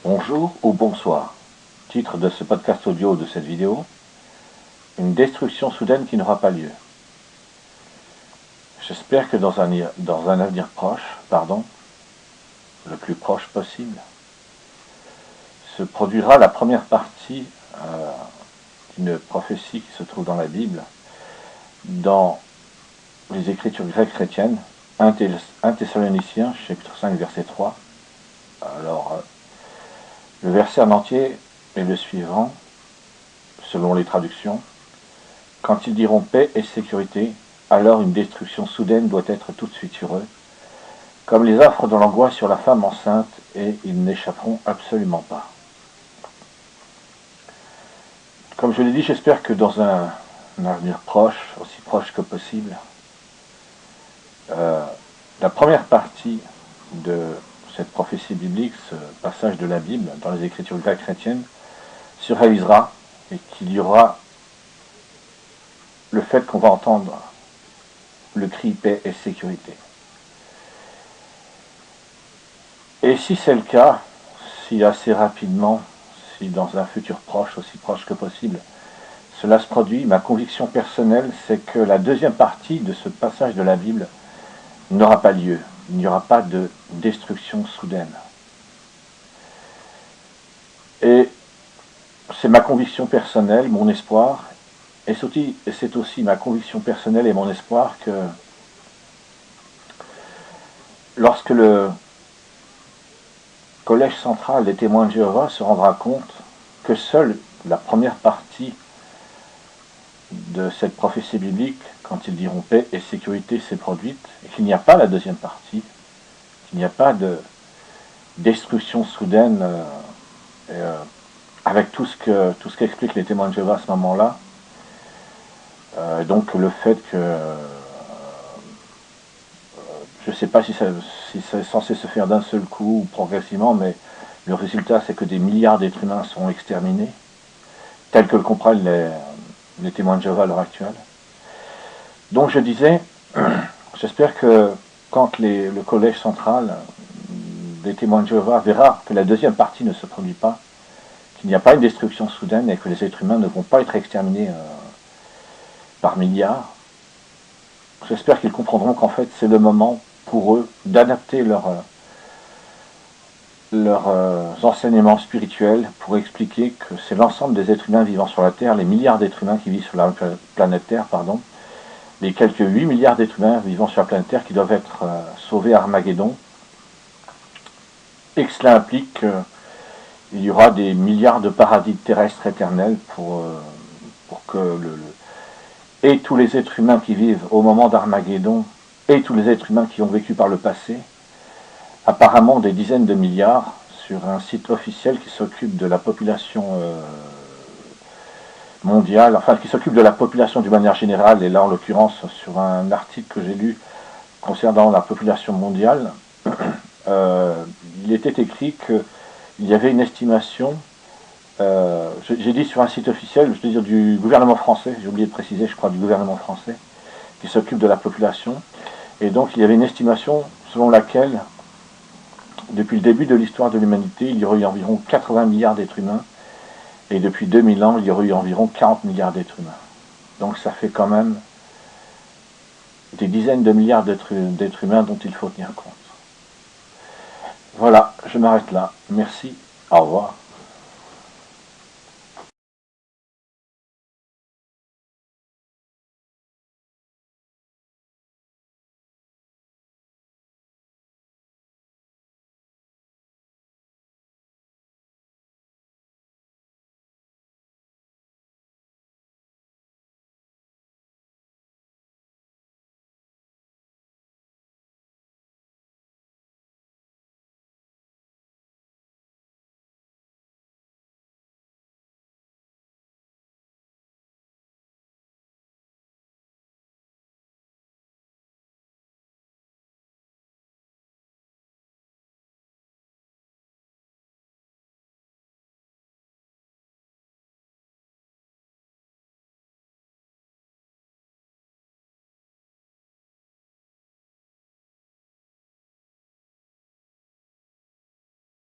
Bonjour ou bonsoir. Titre de ce podcast audio de cette vidéo, une destruction soudaine qui n'aura pas lieu. J'espère que dans un avenir proche, le plus proche possible, se produira la première partie d'une prophétie qui se trouve dans la Bible, dans les Écritures grecques chrétiennes, 1 Thessaloniciens, chapitre 5, verset 3. Alors, le verset en entier est le suivant, selon les traductions. Quand ils diront paix et sécurité, alors une destruction soudaine doit être tout de suite sur eux, comme les affres de l'angoisse sur la femme enceinte, et ils n'échapperont absolument pas. Comme je l'ai dit, j'espère que dans un avenir proche, aussi proche que possible, la première partie de cette prophétie biblique, ce passage de la Bible dans les Écritures grecques chrétiennes, se réalisera et qu'il y aura le fait qu'on va entendre le cri paix et sécurité. Et si c'est le cas, si assez rapidement, si dans un futur proche, aussi proche que possible, cela se produit, ma conviction personnelle, c'est que la deuxième partie de ce passage de la Bible n'aura pas lieu. Il n'y aura pas de destruction soudaine. Et c'est ma conviction personnelle, mon espoir, et c'est aussi ma conviction personnelle et mon espoir que lorsque le Collège central des témoins de Jéhovah se rendra compte que seule la première partie de cette prophétie biblique, quand ils diront paix et sécurité, s'est produite, et qu'il n'y a pas la deuxième partie, qu'il n'y a pas de destruction soudaine avec tout ce qu'expliquent les témoins de Jéhovah à ce moment-là. Donc le fait que je ne sais pas si c'est censé se faire d'un seul coup ou progressivement, mais le résultat c'est que des milliards d'êtres humains sont exterminés, tels que le comprennent les témoins de Jéhovah à l'heure actuelle. Donc je disais, j'espère que quand le collège central des témoins de Jéhovah verra que la deuxième partie ne se produit pas, qu'il n'y a pas une destruction soudaine et que les êtres humains ne vont pas être exterminés par milliards, j'espère qu'ils comprendront qu'en fait c'est le moment pour eux d'adapter leurs enseignements spirituels pour expliquer que c'est l'ensemble des êtres humains vivant sur la Terre, les milliards d'êtres humains qui vivent sur la planète Terre, les quelques 8 milliards d'êtres humains vivant sur la planète Terre qui doivent être sauvés à Armageddon, et que cela implique qu'il y aura des milliards de paradis terrestres éternels pour que et tous les êtres humains qui vivent au moment d'Armageddon et tous les êtres humains qui ont vécu par le passé, apparemment des dizaines de milliards, sur un site officiel qui s'occupe de la population mondiale, enfin qui s'occupe de la population d'une manière générale, et là en l'occurrence sur un article que j'ai lu concernant la population mondiale, il était écrit qu'il y avait une estimation, j'ai dit sur un site officiel, je veux dire du gouvernement français, j'ai oublié de préciser, je crois du gouvernement français, qui s'occupe de la population, et donc il y avait une estimation selon laquelle, depuis le début de l'histoire de l'humanité, il y aurait eu environ 80 milliards d'êtres humains, et depuis 2000 ans, il y aurait eu environ 40 milliards d'êtres humains. Donc ça fait quand même des dizaines de milliards d'êtres humains dont il faut tenir compte. Voilà, je m'arrête là. Merci, au revoir.